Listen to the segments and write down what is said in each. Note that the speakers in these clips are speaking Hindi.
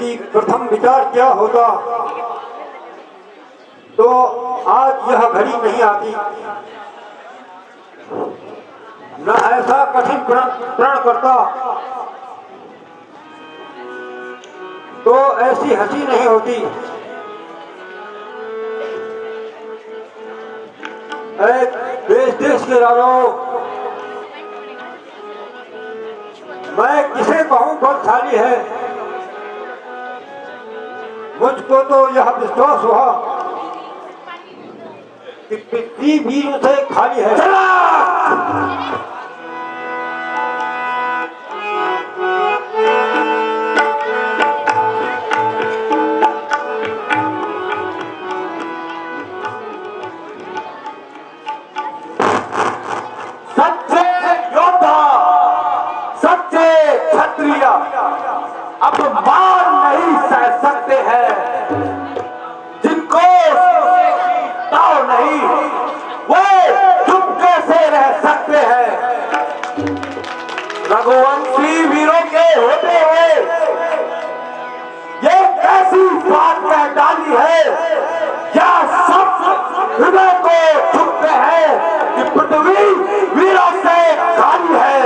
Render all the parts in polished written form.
यदि प्रथम विचार किया होता तो आज यह घड़ी नहीं आती, न ऐसा कठिन प्रण करता तो ऐसी हंसी नहीं होती। देश देश के राजाओं, मैं किसे कहूं बलशाली है, मुझको तो यह विश्वास हुआ कि पृथ्वी वीरों से खाली है। अपमान नहीं सह सकते हैं, जिनको ताव नहीं वो चुपके से रह सकते हैं। रघुवंशी वीरों के होते हुए ये कैसी बात कह डाली है, क्या सब हृदय को छुपते हैं कि पृथ्वी वीरों से खाली है।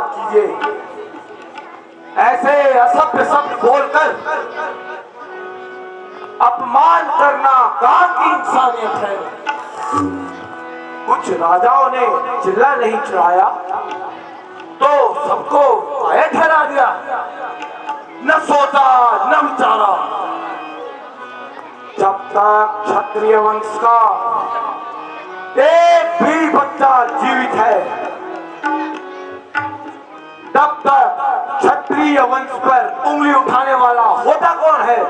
कीजिए। ऐसे असभ्य शब्द बोलकर अपमान करना कहाँ की इंसानियत है। कुछ राजाओं ने चिल्ला नहीं चढ़ाया तो सबको आया ठहरा दिया, न सोचा न विचारा। जब तक क्षत्रिय वंश का एक भी बच्चा जीवित है तब तक क्षत्रिय वंश पर उंगली उठाने वाला होता कौन है।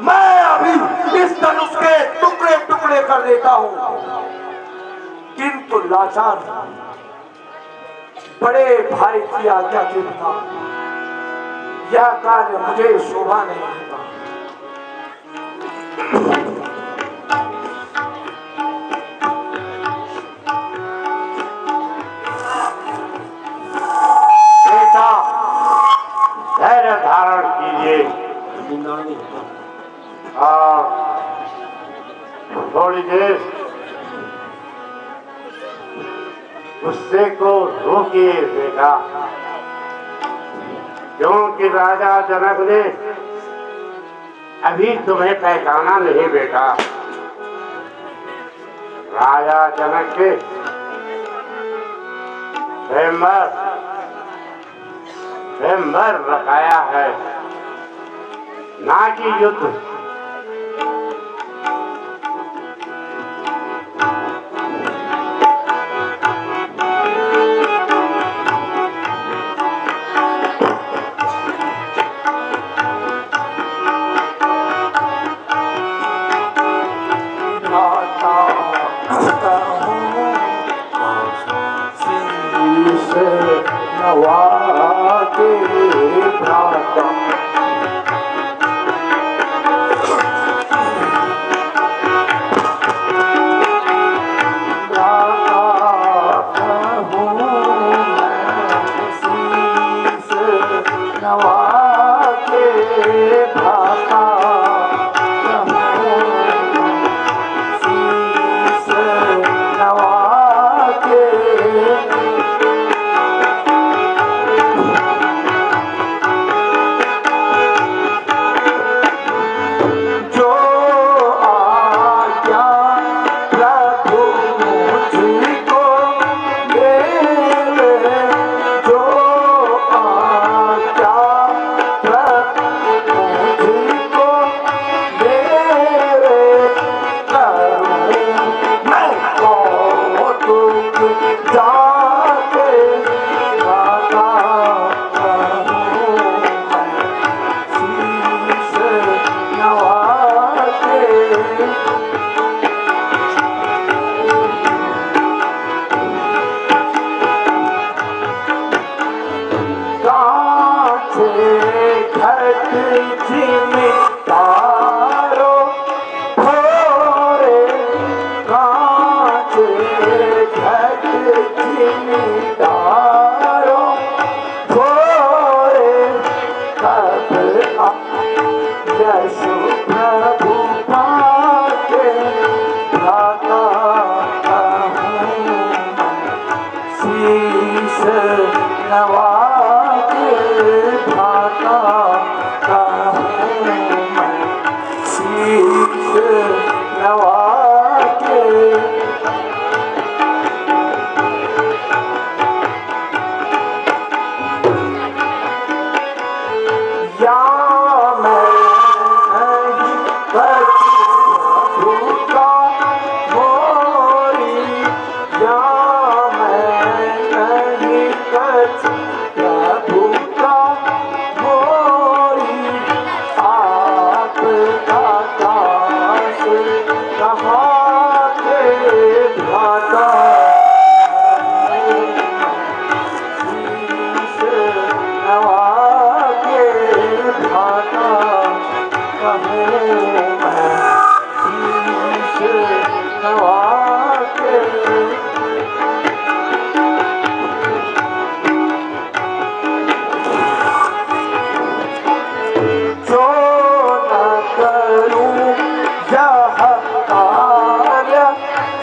मैं अभी इस धनुष के टुकड़े टुकड़े कर देता हूं, किंतु लाचार बड़े भाई की आज्ञा के बिना यह कार्य मुझे शोभा नहीं देता। बेटा धैर्य धारण कीजिए और थोड़ी देर गुस्से को रोकिए बेटा, क्योंकि राजा जनक ने अभी तुम्हें पहचाना नहीं बेटा। राजा जनक के स्वयंवर रखाया है, ना कि युद्ध।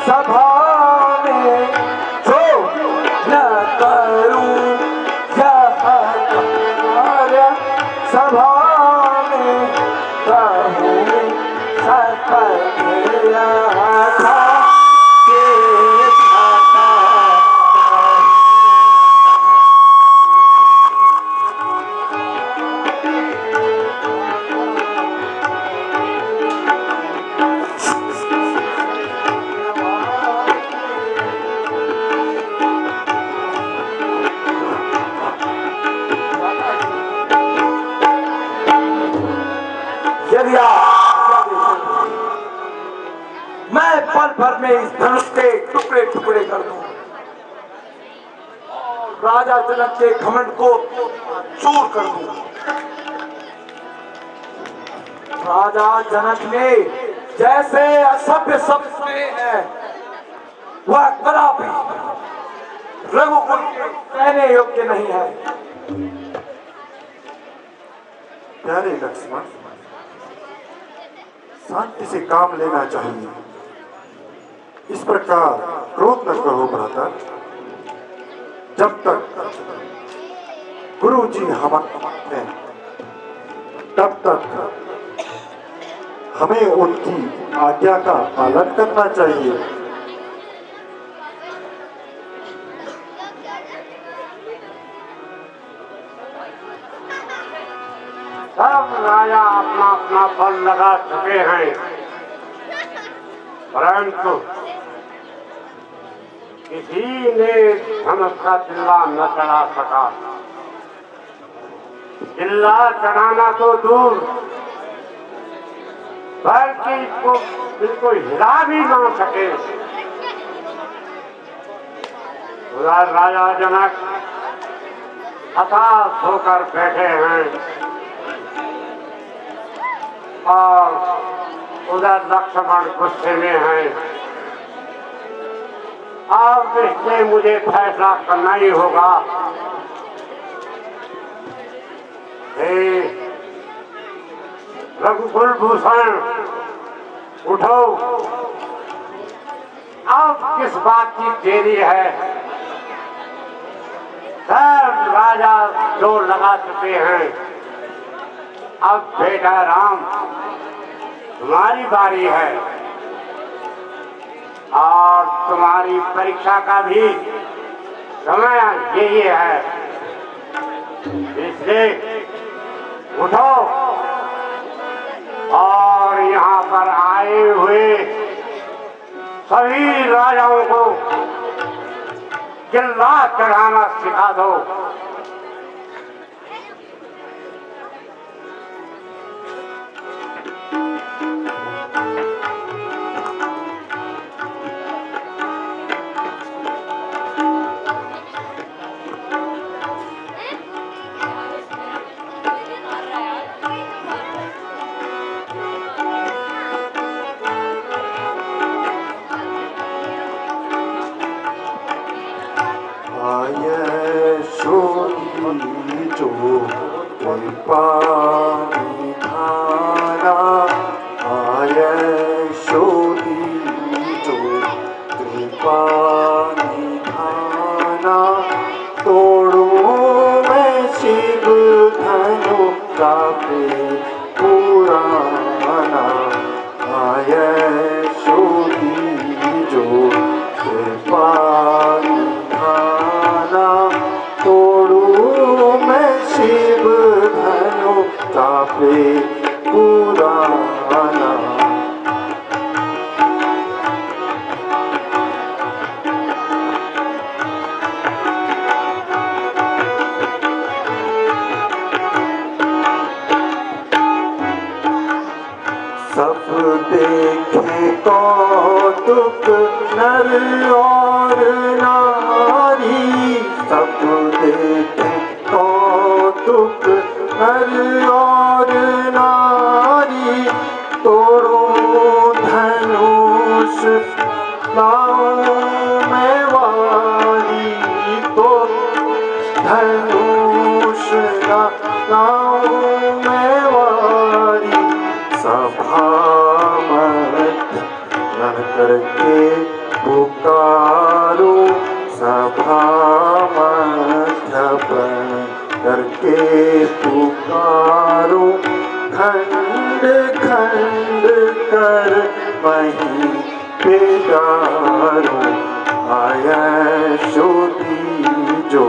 सभा में जो न शपथ लिया था कि खाता यदि मैं पल भर में इस धनुष के टुकड़े टुकड़े कर दूं, राजा जनक के घमंड को चूर कर दूं। राजा जनक ने जैसे असभ्य शब्द सुने हैं, वह कदापि रघुकुल के कहने योग्य नहीं है। प्यारे लक्ष्मण, शांति से काम लेना चाहिए। इस प्रकार क्रोध न करो भ्राता। जब तक गुरु जी हम हैं, तब तक हमें उनकी आज्ञा का पालन करना चाहिए। सब राजा अपना अपना बल लगा चुके हैं, परंतु किसी ने धनुष का चिल्ला न चढ़ा सका। चिल्ला चढ़ाना तो दूर, बल्कि इसको बिल्कुल हिला भी ना सके। उधर राजा जनक हताश होकर बैठे हैं और उधर लक्ष्मण गुस्से में हैं। अब इसलिए मुझे फैसला करना ही होगा। हे रघुकुल भूषण, उठो। अब किस बात की देरी है? सब राजा जोर लगा चुके हैं। अब बेटा राम, तुम्हारी बारी है और तुम्हारी परीक्षा का भी समय यही है। इसलिए उठो और यहाँ पर आए हुए सभी राजाओं को चिल्ला चढ़ाना सिखा दो। कौतुक नर और नारी, सब देखे कौतुक नर और नारी। तोड़ो धनुष लाऊं मैं वारी, तो धनुष लाऊं मैं वारी। सभा करके पुकारो, सभा मध्यपन करके पुकारो। खंड खंड कर वहीं पे डारो आया शोधी जो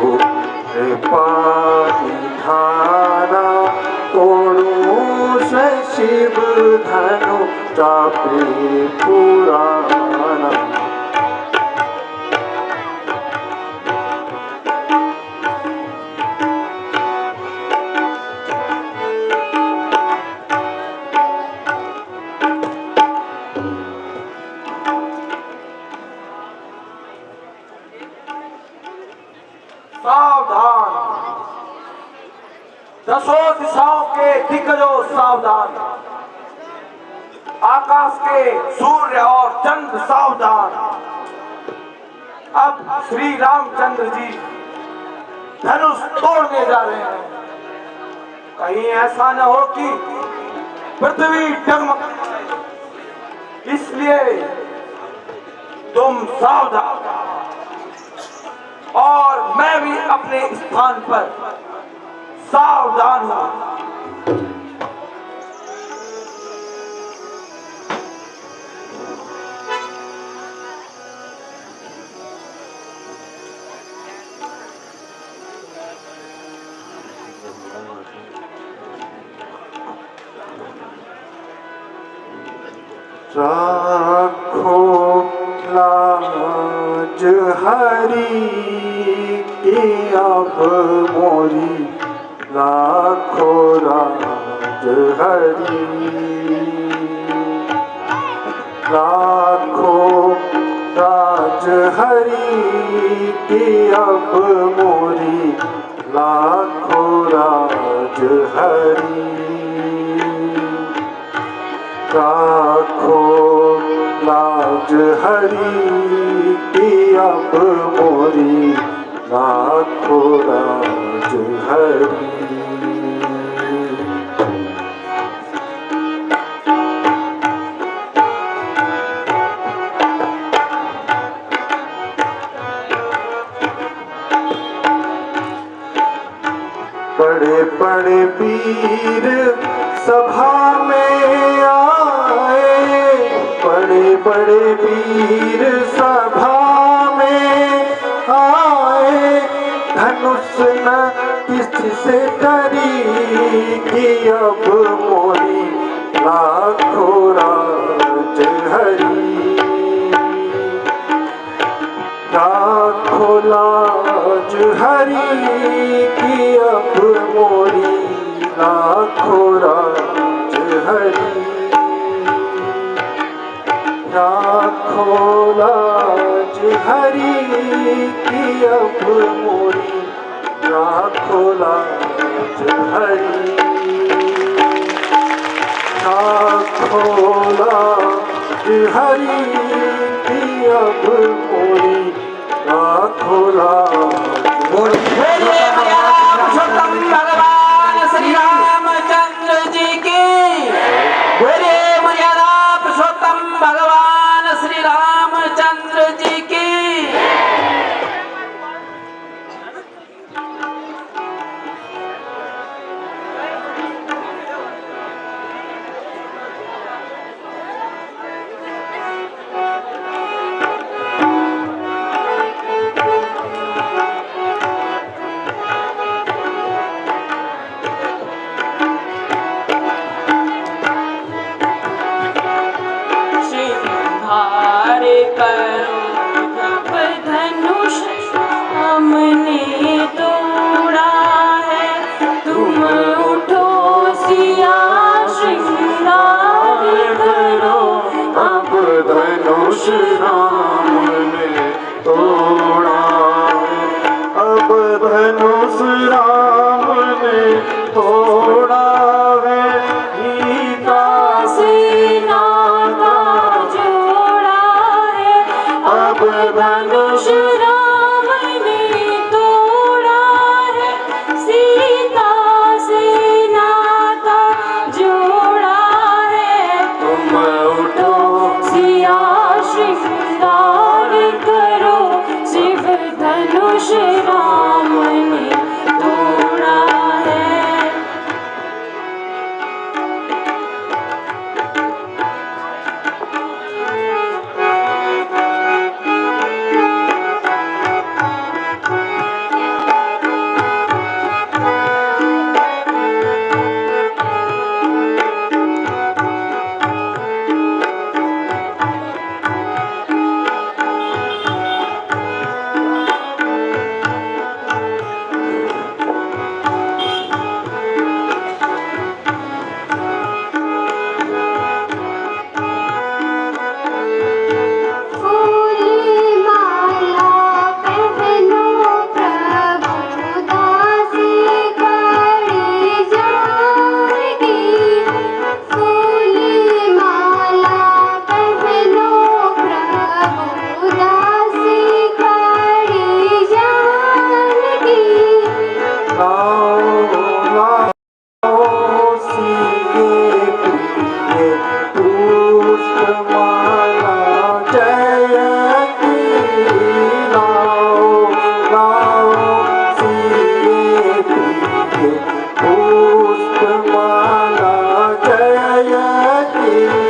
पानी धारा तोड़ू से शिव धनु चापे पुराना सावधान, दसों दिशाओं के दिग्गजों सावधान, आकाश के सूर्य और चंद्र सावधान। अब श्री रामचंद्र जी धनुष तोड़ने जा रहे हैं। कहीं ऐसा न हो कि पृथ्वी डगमग, इसलिए तुम सावधान और मैं भी अपने स्थान पर सावधान हूं। राखो लाज हरि की अब मोरी राखो राज हरि राखो राज हरि की अब मोरी राखो राज हरि राखो लाज हरि की अब मोरी राखो राज हरि बड़े बड़े वीर सभा में आए, बड़े बड़े वीर सभा में आए, धनुष न किससे डरी कि अब मोरी राखो राज हरि राखो लाज हरि की अब मोरी राखो राज हरि राखो लाज हरि की अब मोरी राखो लाज हरि राखो लाज हरि की अब मोरी राखो लाज भगवान श्री रामचंद्र जी की बोले मर्यादा पुरुषोत्तम भगवान श्री रामचंद्र जी की। धनुष राम ने तोड़ा है, अब धनुष राम ने तोड़ा है, गीता से नाता जोड़ा है, अब धनुष राम ने तोड़ा है, सीता से नाता जोड़ा है। तुम उठो सिया श्रृंगार करो, शिव धनुष राम ने तोड़ा है। रे